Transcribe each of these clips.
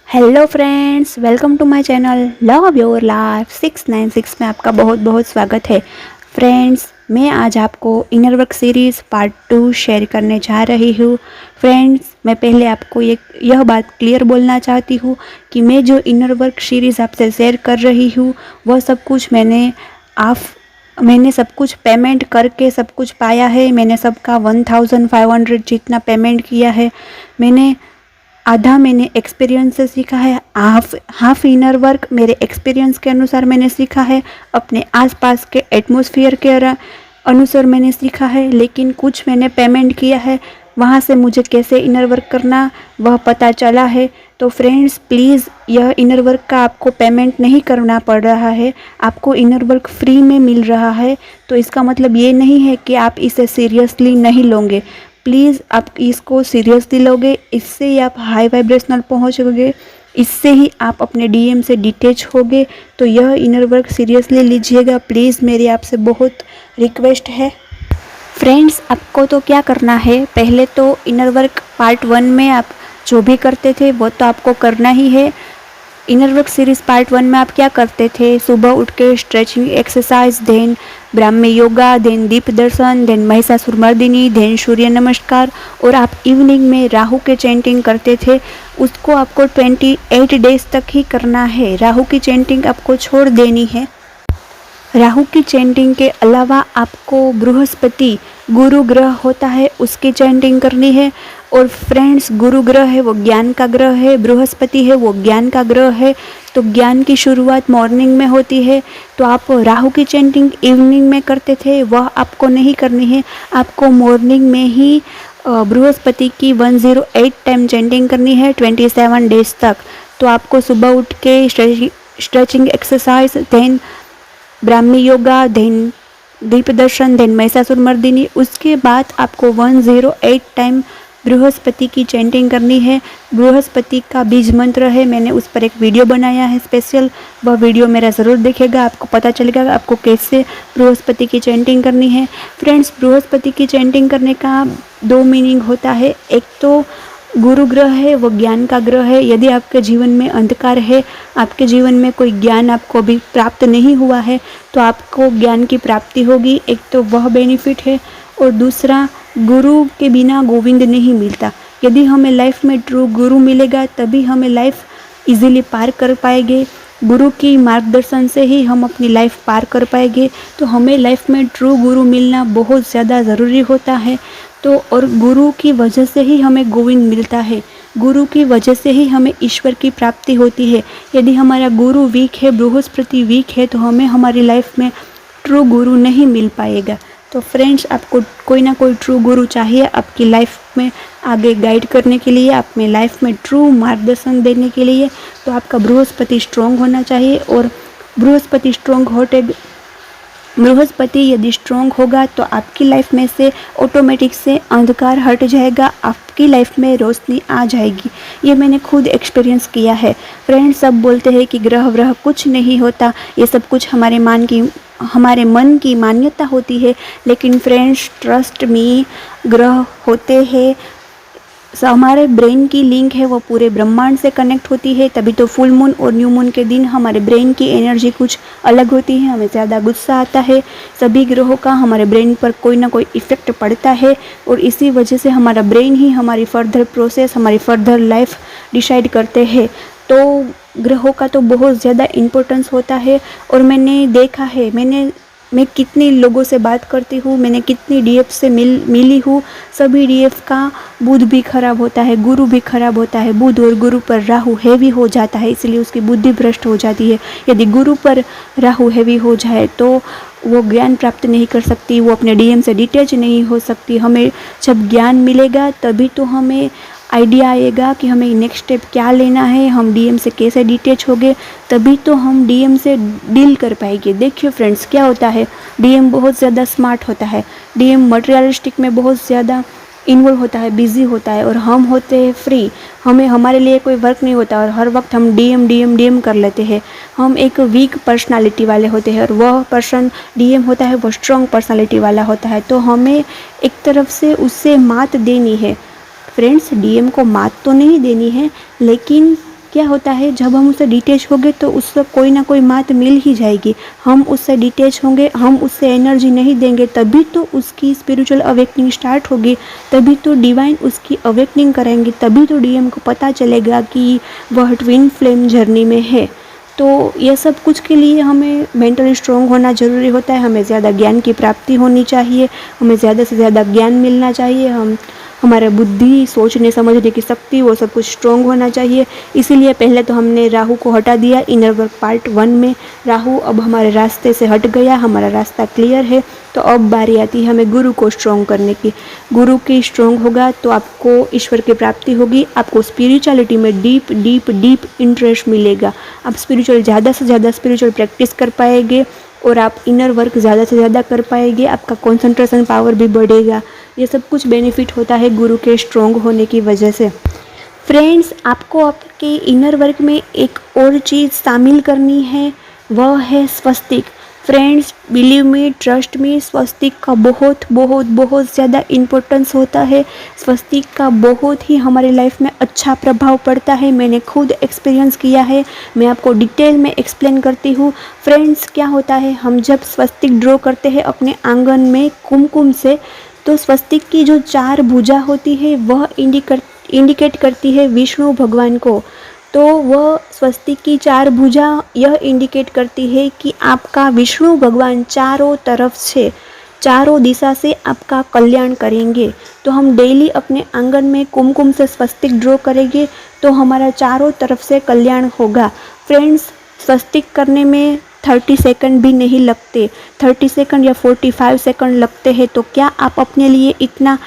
Hello friends, welcome to my channel love your life 696 में आपका बहुत बहुत स्वागत है। फ्रेंड्स, मैं आज आपको inner work series part 2 share करने जा रही हूँ। फ्रेंड्स, मैं पहले आपको यह बात क्लियर बोलना चाहती हूँ कि मैं जो इनर वर्क सीरीज़ आपसे शेयर कर रही हूँ वह सब कुछ मैंने सब कुछ पेमेंट करके सब कुछ पाया है। मैंने सबका 1500 जितना पेमेंट किया है। मैंने एक्सपीरियंस से सीखा है। हाफ इनर वर्क मेरे एक्सपीरियंस के अनुसार मैंने सीखा है, अपने आसपास के एटमॉस्फेयर के अनुसार मैंने सीखा है। लेकिन कुछ मैंने पेमेंट किया है, वहाँ से मुझे कैसे इनर वर्क करना वह पता चला है। तो फ्रेंड्स, प्लीज़ यह इनर वर्क का आपको पेमेंट नहीं करना पड़ रहा है, आपको इनर वर्क फ्री में मिल रहा है। तो इसका मतलब ये नहीं है कि आप इसे सीरियसली नहीं लोगे। प्लीज़ आप इसको सीरियसली लोगे, इससे ही आप हाई वाइब्रेशनल पहुँचोगे, इससे ही आप अपने डीएम से डिटैच होगे। तो यह इनर वर्क सीरियसली लीजिएगा प्लीज़, मेरी आपसे बहुत रिक्वेस्ट है। फ्रेंड्स, आपको तो क्या करना है, पहले तो इनर वर्क पार्ट 1 में आप जो भी करते थे वो तो आपको करना ही है। इनर वर्क सीरीज पार्ट 1 में आप क्या करते थे, सुबह उठ के stretching exercise, then Brahmi yoga, then दीप दर्शन, देन महिषासुर मर्दिनी, देन सूर्य नमस्कार, और आप इवनिंग में राहु के चैंटिंग करते थे। उसको आपको 28 डेज तक ही करना है। राहु की चैंटिंग आपको छोड़ देनी है। राहु की चैंटिंग के अलावा आपको बृहस्पति गुरु ग्रह होता है उसकी चैंटिंग करनी है। और फ्रेंड्स, गुरु ग्रह है वो ज्ञान का ग्रह है, बृहस्पति है वो ज्ञान का ग्रह है। तो ज्ञान की शुरुआत मॉर्निंग में होती है। तो आप राहु की चैंटिंग इवनिंग में करते थे, वह आपको नहीं करनी है। आपको मॉर्निंग में ही बृहस्पति की 108 टाइम चैंटिंग करनी है 27 डेज तक। तो आपको सुबह उठ के stretching exercise, then Brahmi yoga, then दीप दर्शन, देन महिषासुर मर्दिनी, उसके बाद आपको 108 टाइम बृहस्पति की चैंटिंग करनी है। बृहस्पति का बीज मंत्र है, मैंने उस पर एक वीडियो बनाया है स्पेशल, वह वीडियो मेरा ज़रूर देखेगा, आपको पता चलेगा आपको कैसे बृहस्पति की चैंटिंग करनी है। फ्रेंड्स, बृहस्पति की चैंटिंग करने का 2 मीनिंग होता है। एक तो गुरु ग्रह है वो ज्ञान का ग्रह है। यदि आपके जीवन में अंधकार है, आपके जीवन में कोई ज्ञान आपको अभी प्राप्त नहीं हुआ है, तो आपको ज्ञान की प्राप्ति होगी, एक तो वह बेनिफिट है। और दूसरा, गुरु के बिना गोविंद नहीं मिलता। यदि हमें लाइफ में ट्रू गुरु मिलेगा तभी हमें लाइफ इजीली पार कर पाएंगे। गुरु की मार्गदर्शन से ही हम अपनी लाइफ पार कर पाएंगे। तो हमें लाइफ में ट्रू गुरु मिलना बहुत ज़्यादा ज़रूरी होता है। तो और गुरु की वजह से ही हमें गोविंद मिलता है, गुरु की वजह से ही हमें ईश्वर की प्राप्ति होती है। यदि हमारा गुरु वीक है, बृहस्पति वीक है, तो हमें हमारी लाइफ में ट्रू गुरु नहीं मिल पाएगा। तो फ्रेंड्स, आपको कोई ना कोई ट्रू गुरु चाहिए आपकी लाइफ में आगे गाइड करने के लिए, अपने लाइफ में ट्रू मार्गदर्शन देने के लिए। तो आपका बृहस्पति स्ट्रॉन्ग होना चाहिए। और बृहस्पति यदि स्ट्रॉन्ग होगा तो आपकी लाइफ में से ऑटोमेटिक से अंधकार हट जाएगा, आपकी लाइफ में रोशनी आ जाएगी। ये मैंने खुद एक्सपीरियंस किया है। फ्रेंड्स, सब बोलते हैं कि ग्रह व्रह कुछ नहीं होता, ये सब कुछ हमारे मन की मान्यता होती है। लेकिन फ्रेंड्स, ट्रस्ट मी, ग्रह होते हैं। हमारे ब्रेन की लिंक है वो पूरे ब्रह्मांड से कनेक्ट होती है। तभी तो फुल मून और न्यू मून के दिन हमारे ब्रेन की एनर्जी कुछ अलग होती है, हमें ज़्यादा गुस्सा आता है। सभी ग्रहों का हमारे ब्रेन पर कोई ना कोई इफ़ेक्ट पड़ता है, और इसी वजह से हमारा ब्रेन ही हमारी फर्दर प्रोसेस, हमारी फर्दर लाइफ डिसाइड करते हैं। तो ग्रहों का तो बहुत ज़्यादा इम्पोर्टेंस होता है। और मैंने देखा है, मैं कितने लोगों से बात करती हूँ, मैंने कितनी डीएफ से मिली हूँ, सभी डीएफ का बुध भी खराब होता है, गुरु भी खराब होता है। बुध और गुरु पर राहु हैवी हो जाता है, इसलिए उसकी बुद्धि भ्रष्ट हो जाती है। यदि गुरु पर राहु हैवी हो जाए तो वो ज्ञान प्राप्त नहीं कर सकती, वो अपने डीएम से डिटैच नहीं हो सकती। हमें जब ज्ञान मिलेगा तभी तो हमें आइडिया आएगा कि हमें नेक्स्ट स्टेप क्या लेना है, हम डीएम से कैसे डिटैच होंगे, तभी तो हम डीएम से डील कर पाएंगे। देखिए फ्रेंड्स, क्या होता है, डीएम बहुत ज़्यादा स्मार्ट होता है, डीएम मटेरियलिस्टिक में बहुत ज़्यादा इन्वॉल्व होता है, बिजी होता है, और हम होते हैं फ्री, हमारे लिए कोई वर्क नहीं होता, और हर वक्त हम डीएम कर लेते हैं। हम एक वीक पर्सनालिटी वाले होते हैं, और वह पर्सन डीएम होता है वो स्ट्रॉन्ग पर्सनालिटी वाला होता है। तो हमें एक तरफ से उससे मात देनी है। फ्रेंड्स, डीएम को मात तो नहीं देनी है, लेकिन क्या होता है, जब हम उससे डिटैच होंगे तो उससे कोई ना कोई बात मिल ही जाएगी। हम उससे डिटैच होंगे, हम उससे एनर्जी नहीं देंगे, तभी तो उसकी स्पिरिचुअल अवेकनिंग स्टार्ट होगी, तभी तो डिवाइन उसकी अवेकनिंग करेंगे, तभी तो डीएम को पता चलेगा कि वह ट्विन फ्लेम जर्नी में है। तो ये सब कुछ के लिए हमें मेंटली स्ट्रॉन्ग होना ज़रूरी होता है, हमें ज़्यादा ज्ञान की प्राप्ति होनी चाहिए, हमें ज़्यादा से ज़्यादा ज्ञान मिलना चाहिए, हमारा बुद्धि, सोचने समझने की शक्ति, वो सब कुछ स्ट्रॉन्ग होना चाहिए। इसीलिए पहले तो हमने राहु को हटा दिया इनर वर्क पार्ट 1 में। राहु अब हमारे रास्ते से हट गया, हमारा रास्ता क्लियर है। तो अब बारी आती है हमें गुरु को स्ट्रॉन्ग करने की। गुरु की स्ट्रॉन्ग होगा तो आपको ईश्वर की प्राप्ति होगी, आपको स्पिरिचुअलिटी में डीप डीप डीप इंटरेस्ट मिलेगा, आप ज़्यादा से ज़्यादा स्पिरिचुअल प्रैक्टिस कर पाएंगे और आप इनर वर्क ज़्यादा से ज़्यादा कर पाएंगे, आपका कंसंट्रेशन पावर भी बढ़ेगा। ये सब कुछ बेनिफिट होता है गुरु के स्ट्रॉन्ग होने की वजह से। फ्रेंड्स, आपको आपके इनर वर्क में एक और चीज़ शामिल करनी है, वह है स्वस्तिक। Friends, believe me, trust me, स्वस्तिक का बहुत बहुत बहुत ज़्यादा इम्पोर्टेंस होता है। स्वस्तिक का बहुत ही हमारी लाइफ में अच्छा प्रभाव पड़ता है। मैंने खुद एक्सपीरियंस किया है, मैं आपको डिटेल में एक्सप्लेन करती हूँ। फ्रेंड्स, क्या होता है, हम जब स्वस्तिक ड्रॉ करते हैं अपने आंगन में कुमकुम से, तो स्वस्तिक की जो 4 भुजा होती है वह इंडिकेट करती है विष्णु भगवान को। तो वह स्वस्तिक की 4 भुजा यह इंडिकेट करती है कि आपका विष्णु भगवान चारों तरफ से, चारों दिशा से आपका कल्याण करेंगे। तो हम डेली अपने आंगन में कुमकुम से स्वस्तिक ड्रॉ करेंगे तो हमारा चारों तरफ से कल्याण होगा। फ्रेंड्स, स्वस्तिक करने में 30 सेकंड भी नहीं लगते, 30 सेकंड या 45 सेकंड लगते हैं। तो क्या आप अपने लिए इतना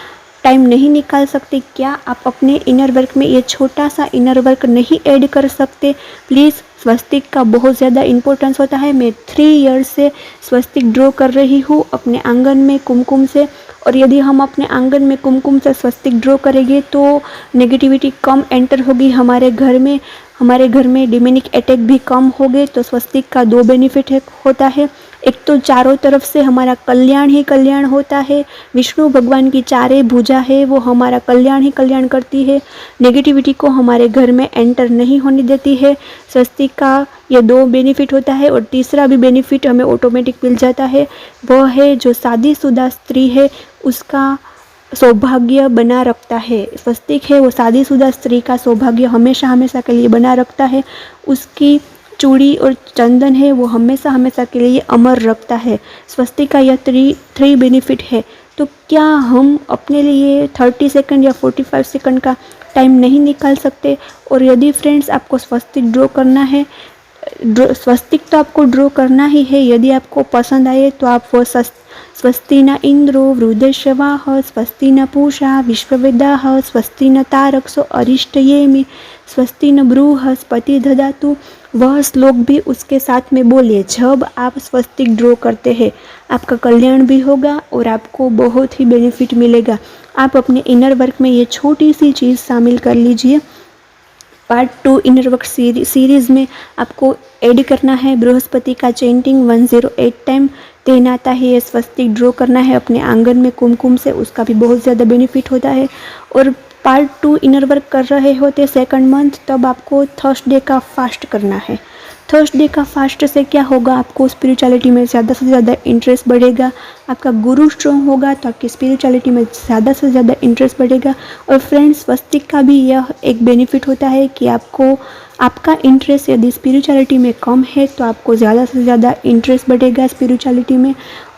टाइम नहीं निकाल सकते? क्या आप अपने इनर वर्क में ये छोटा सा इनर वर्क नहीं ऐड कर सकते? प्लीज़, स्वस्तिक का बहुत ज़्यादा इम्पोर्टेंस होता है। मैं 3 ईयर्स से स्वस्तिक ड्रॉ कर रही हूँ अपने आंगन में कुमकुम से, और यदि हम अपने आंगन में कुमकुम से स्वस्तिक ड्रॉ करेंगे तो नेगेटिविटी कम एंटर होगी हमारे घर में, हमारे घर में डिमोनिक अटैक भी कम हो गए। तो स्वस्तिक का 2 बेनिफिट होता है। एक तो चारों तरफ से हमारा कल्याण ही कल्याण होता है, विष्णु भगवान की 4 भुजा है वो हमारा कल्याण ही कल्याण करती है, नेगेटिविटी को हमारे घर में एंटर नहीं होने देती है। स्वस्तिक का ये 2 बेनिफिट होता है। और तीसरा भी बेनिफिट हमें ऑटोमेटिक मिल जाता है, वह है जो शादीशुदा स्त्री है उसका सौभाग्य बना रखता है। स्वस्तिक है वो शादीशुदा स्त्री का सौभाग्य हमेशा हमेशा के लिए बना रखता है। उसकी चूड़ी और चंदन है वो हमेशा हमेशा के लिए अमर रखता है। स्वस्तिक का यह 3 बेनिफिट है। तो क्या हम अपने लिए 30 सेकंड या 45 सेकंड का टाइम नहीं निकाल सकते? और यदि फ्रेंड्स आपको स्वस्तिक ड्रॉ करना है, स्वस्तिक तो आपको ड्रॉ करना ही है। यदि आपको पसंद आए तो आप वो स्वस्ति न इंद्रो वृद्धश्रवाः स्वस्ति न पूषा विश्ववेदाः स्वस्ति न तारक्सो अरिष्टयेमि स्वस्ति न बृहस्पति ददातु, वह श्लोक भी उसके साथ में बोलिए। जब आप स्वस्तिक ड्रॉ करते हैं आपका कल्याण भी होगा और आपको बहुत ही बेनिफिट मिलेगा। आप अपने इनर वर्क में ये छोटी सी चीज़ शामिल कर लीजिए। पार्ट 2 इनर वर्क सीरीज़ में आपको ऐड करना है बृहस्पति का चेंटिंग 108 टाइम, देन आता है ये स्वस्तिक ड्रॉ करना है अपने आंगन में कुमकुम से, उसका भी बहुत ज़्यादा बेनिफिट होता है। और पार्ट 2 इनर वर्क कर रहे होते 2nd मंथ, तब आपको थर्सडे का फास्ट करना है। थर्सडे का फास्ट से क्या होगा, आपको स्पिरिचुअलिटी में ज़्यादा से ज़्यादा इंटरेस्ट बढ़ेगा। आपका गुरु स्ट्रॉन्ग होगा तो आपकी स्पिरिचुअलिटी में ज़्यादा से ज़्यादा इंटरेस्ट बढ़ेगा। और फ्रेंड्स, स्वस्तिक का भी यह एक बेनिफिट होता है कि आपको आपका इंटरेस्ट यदि स्पिरिचुअलिटी में कम है तो आपको ज़्यादा से ज़्यादा इंटरेस्ट बढ़ेगा स्पिरिचुअलिटी में।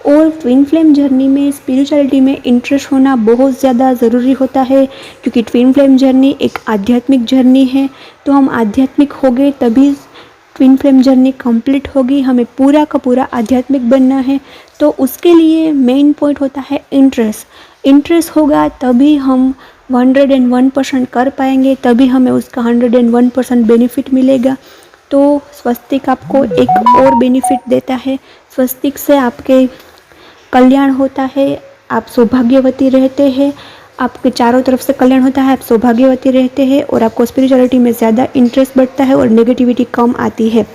और ट्विन फ्लेम जर्नी में स्पिरिचुअलिटी में इंटरेस्ट होना बहुत ज़्यादा ज़रूरी होता है, क्योंकि ट्विन फ्लेम जर्नी एक आध्यात्मिक जर्नी है। तो हम आध्यात्मिक हो गए तभी ट्विन फ्लेम जर्नी कंप्लीट होगी। हमें पूरा का पूरा आध्यात्मिक बनना है, तो उसके लिए मेन पॉइंट होता है इंटरेस्ट। इंटरेस्ट होगा तभी हम 101% कर पाएंगे, तभी हमें उसका 101% बेनिफिट मिलेगा। तो स्वस्तिक आपको एक और बेनिफिट देता है। स्वस्तिक से आपके कल्याण होता है, आप सौभाग्यवती रहते हैं, आपके चारों तरफ से कल्याण होता है, आप सौभाग्यवती रहते हैं और आपको स्पिरिचुअलिटी में ज़्यादा इंटरेस्ट बढ़ता है और नेगेटिविटी कम आती है।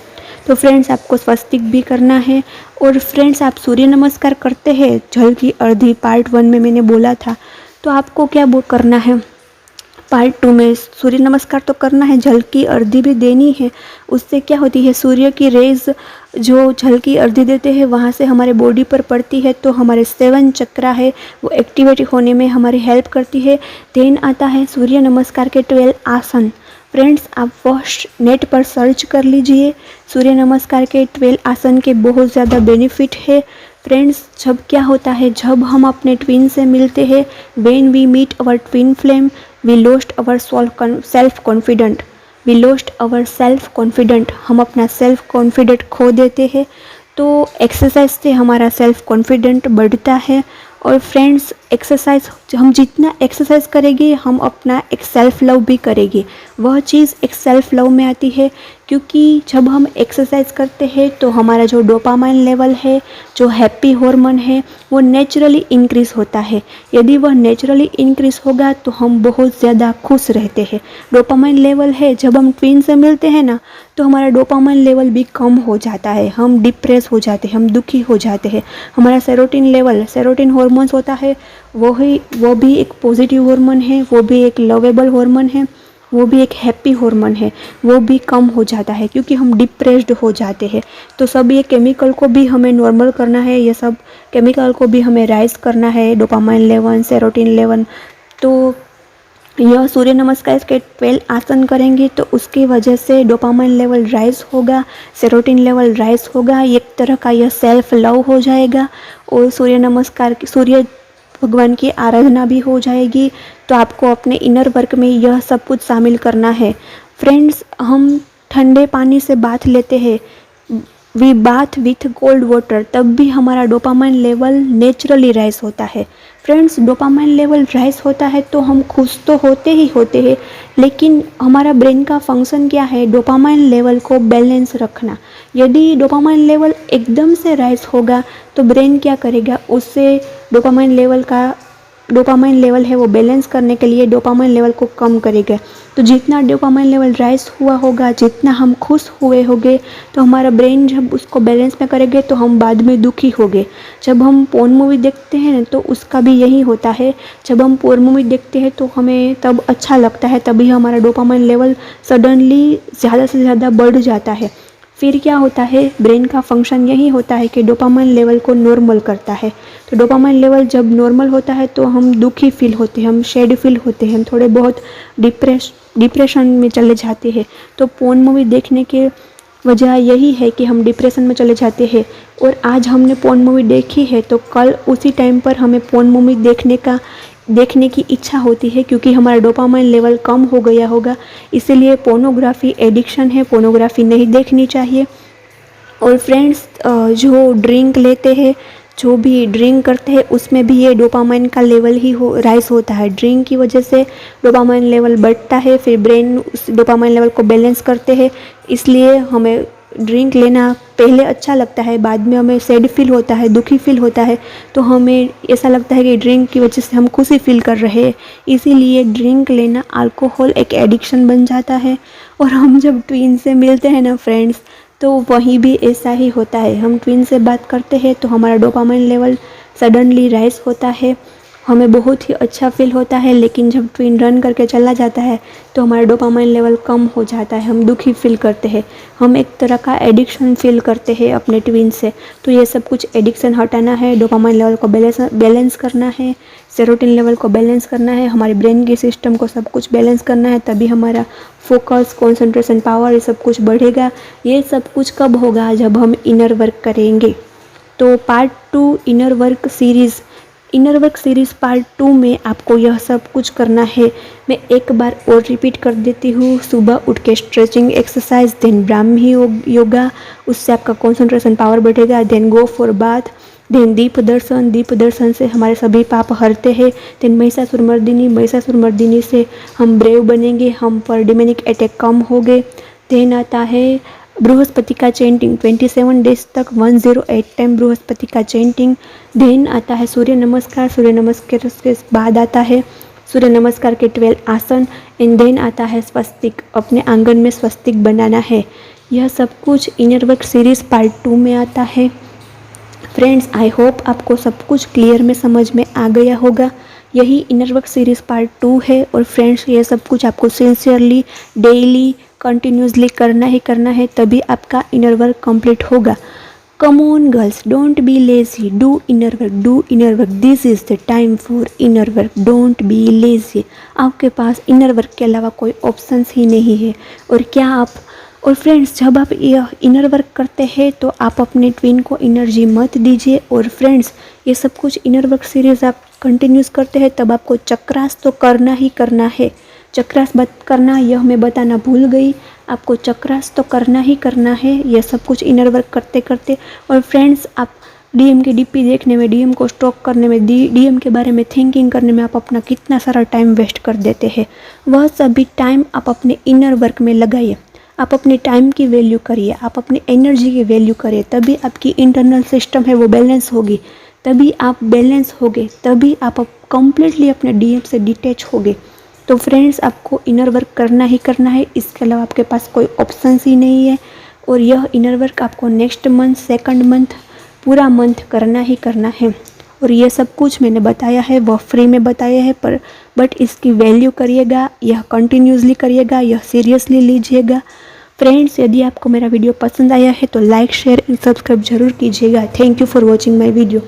तो फ्रेंड्स, आपको स्वस्तिक भी करना है। और फ्रेंड्स, आप सूर्य नमस्कार करते हैं जल की अर्धी पार्ट 1 में मैंने बोला था, तो आपको क्या वो करना है, पार्ट 2 में सूर्य नमस्कार तो करना है, जल की अर्घ्य भी देनी है। उससे क्या होती है, सूर्य की रेज जो जल की अर्घ्य देते हैं वहाँ से हमारे बॉडी पर पड़ती है, तो हमारे 7 चक्रा है वो एक्टिवेट होने में हमारी हेल्प करती है। देन आता है सूर्य नमस्कार के 12 आसन। फ्रेंड्स, आप फर्स्ट नेट पर सर्च कर लीजिए, सूर्य नमस्कार के 12 आसन के बहुत ज़्यादा बेनिफिट है। फ्रेंड्स, जब क्या होता है, जब हम अपने ट्विन से मिलते हैं, when we meet our twin flame, we lost our self confident, we lost our self confident, हम अपना सेल्फ कॉन्फिडेंट खो देते हैं। तो एक्सरसाइज से हमारा सेल्फ कॉन्फिडेंट बढ़ता है। और फ्रेंड्स, एक्सरसाइज हम जितना एक्सरसाइज करेंगे हम अपना एक सेल्फ लव भी करेंगे। वह चीज़ एक सेल्फ लव में आती है, क्योंकि जब हम एक्सरसाइज करते हैं तो हमारा जो डोपामाइन लेवल है, जो हैप्पी हार्मोन है, वो नेचुरली इंक्रीज़ होता है। यदि वह नेचुरली इंक्रीज़ होगा तो हम बहुत ज़्यादा खुश रहते हैं। डोपामाइन लेवल है, जब हम ट्विन से मिलते हैं ना, तो हमारा डोपामाइन लेवल भी कम हो जाता है, हम डिप्रेस हो जाते हैं, हम दुखी हो जाते हैं। हमारा सेरोटिन लेवल, सेरोटिन हार्मोन्स होता है, वो भी एक पॉजिटिव हार्मोन है, वो भी एक लवेबल हार्मोन है, वो भी एक हैप्पी हार्मोन है, वो भी कम हो जाता है क्योंकि हम डिप्रेस्ड हो जाते हैं। तो सब ये केमिकल को भी हमें नॉर्मल करना है, ये सब केमिकल को भी हमें राइज करना है, डोपामाइन लेवल, सेरोटिन लेवल। तो यह सूर्य नमस्कार के 12 आसन करेंगे तो उसकी वजह से डोपामाइन लेवल राइज होगा, सेरोटिन लेवल राइज होगा, एक तरह का यह सेल्फ लव हो जाएगा और सूर्य नमस्कार सूर्य भगवान की आराधना भी हो जाएगी। तो आपको अपने इनर वर्क में यह सब कुछ शामिल करना है। फ्रेंड्स, हम ठंडे पानी से बाथ लेते हैं, we bath with cold water, तब भी हमारा डोपामाइन लेवल नेचुरली राइज होता है। फ्रेंड्स, डोपामाइन लेवल राइज होता है तो हम खुश तो होते हैं, लेकिन हमारा ब्रेन का फंक्शन क्या है, डोपामाइन लेवल को बैलेंस रखना। यदि डोपामाइन लेवल एकदम से राइज होगा तो ब्रेन क्या करेगा, उससे डोपामाइन लेवल है वो बैलेंस करने के लिए डोपामाइन लेवल को कम करेगा। तो जितना डोपामाइन लेवल राइज हुआ होगा, जितना हम खुश हुए होंगे, तो हमारा ब्रेन जब उसको बैलेंस में करेंगे तो हम बाद में दुखी होंगे। जब हम पोर्न मूवी देखते हैं तो उसका भी यही होता है, जब हम पोर्न मूवी देखते हैं तो हमें तब अच्छा लगता है, तभी हमारा डोपामाइन लेवल सडनली ज़्यादा से ज़्यादा बढ़ जाता है। फिर क्या होता है, ब्रेन का फंक्शन यही होता है कि डोपामाइन लेवल को नॉर्मल करता है। तो डोपामाइन लेवल जब नॉर्मल होता है तो हम दुखी फील होते हैं, हम सैड फील होते हैं, हम थोड़े बहुत डिप्रेशन में चले जाते हैं। तो पोर्न मूवी देखने के वजह यही है कि हम डिप्रेशन में चले जाते हैं। और आज हमने पोर्न मूवी देखी है तो कल उसी टाइम पर हमें पोर्न मूवी देखने की इच्छा होती है, क्योंकि हमारा डोपामाइन लेवल कम हो गया होगा। इसीलिए पोर्नोग्राफी एडिक्शन है, पोर्नोग्राफी नहीं देखनी चाहिए। और फ्रेंड्स, जो ड्रिंक लेते हैं, जो भी ड्रिंक करते हैं, उसमें भी ये डोपामाइन का लेवल ही राइज होता है। ड्रिंक की वजह से डोपामाइन लेवल बढ़ता है, फिर ब्रेन उस डोपामाइन लेवल को बैलेंस करते हैं। इसलिए हमें ड्रिंक लेना पहले अच्छा लगता है, बाद में हमें सैड फील होता है, दुखी फील होता है, तो हमें ऐसा लगता है कि ड्रिंक की वजह से हम खुशी फील कर रहे हैं। इसीलिए ड्रिंक लेना, अल्कोहल एक एडिक्शन बन जाता है। और हम जब ट्विन से मिलते हैं ना फ्रेंड्स, तो वहीं भी ऐसा ही होता है। हम ट्विन से बात करते हैं तो हमारा डोपामाइन लेवल सडनली राइज होता है, हमें बहुत ही अच्छा फील होता है। लेकिन जब ट्विन रन करके चला जाता है तो हमारा डोपामाइन लेवल कम हो जाता है, हम दुखी फील करते हैं, हम एक तरह का एडिक्शन फील करते हैं अपने ट्विन से। तो ये सब कुछ एडिक्शन हटाना है, डोपामाइन लेवल को बैलेंस करना है, सेरोटिन लेवल को बैलेंस करना है, हमारे ब्रेन के सिस्टम को सब कुछ बैलेंस करना है, तभी हमारा फोकस, कंसंट्रेशन पावर, ये सब कुछ बढ़ेगा। ये सब कुछ कब होगा, जब हम इनर वर्क करेंगे। तो part 2 inner work series part 2 में आपको यह सब कुछ करना है। मैं एक बार और रिपीट कर देती हूँ, सुबह उठ के stretching exercise, then Brahmi yoga, उससे आपका कंसंट्रेशन पावर बढ़ेगा, then go for bath, then दीप दर्शन से हमारे सभी पाप हरते हैं, देन महिषासुर मर्दिनी से हम ब्रेव बनेंगे, हम पर डिमोनिक अटैक कम हो गए। देन आता है बृहस्पति का चेंटिंग, 27 डेज तक 108 टाइम बृहस्पति का चेंटिंग। देन आता है सूर्य नमस्कार के बाद आता है सूर्य नमस्कार के 12 आसन, एंड देन आता है स्वस्तिक, अपने आंगन में स्वस्तिक बनाना है। यह सब कुछ इनर वर्क सीरीज़ पार्ट 2 में आता है। फ्रेंड्स, आई होप आपको सब कुछ क्लियर में समझ में आ गया होगा। यही इनर वर्क सीरीज़ पार्ट 2 है। और फ्रेंड्स, ये सब कुछ आपको सिंसियरली डेली कंटिन्यूसली करना है, तभी आपका इनर वर्क कंप्लीट होगा। Come on girls, don't be lazy, do inner work, this is the time for inner work, don't be lazy. आपके पास इनर वर्क के अलावा कोई ऑप्शंस ही नहीं है। और फ्रेंड्स, जब आप यह इनर वर्क करते हैं तो आप अपने ट्विन को एनर्जी मत दीजिए। और फ्रेंड्स, ये सब कुछ इनर वर्क सीरीज़ आप कंटिन्यूस करते हैं तब आपको चक्रास तो करना ही करना है। चक्रास करना यह मैं बताना भूल गई, आपको चक्रास तो करना ही करना है, यह सब कुछ इनर वर्क करते करते। और फ्रेंड्स, आप डीएम की डीपी देखने में, डीएम को स्टॉक करने में, डीएम के बारे में थिंकिंग करने में आप अपना कितना सारा टाइम वेस्ट कर देते हैं। वह सभी टाइम आप अपने इनर वर्क में लगाइए। आप अपने टाइम की वैल्यू करिए, आप अपनी एनर्जी की वैल्यू करिए, तभी आपकी इंटरनल सिस्टम है वो बैलेंस होगी, तभी आप बैलेंस होगे, तभी आप कंप्लीटली अपने डीएम से डिटैच होगे। तो फ्रेंड्स, आपको इनर वर्क करना ही करना है, इसके अलावा आपके पास कोई ऑप्शंस ही नहीं है। और यह इनर वर्क आपको नेक्स्ट मंथ, सेकंड मंथ, पूरा मंथ करना ही करना है। और ये सब कुछ मैंने बताया है वह फ्री में बताया है, बट इसकी वैल्यू करिएगा, यह कंटिन्यूसली करिएगा, यह सीरियसली लीजिएगा। फ्रेंड्स, यदि आपको मेरा वीडियो पसंद आया है तो लाइक, शेयर एंड सब्सक्राइब जरूर कीजिएगा। Thank you for watching my video.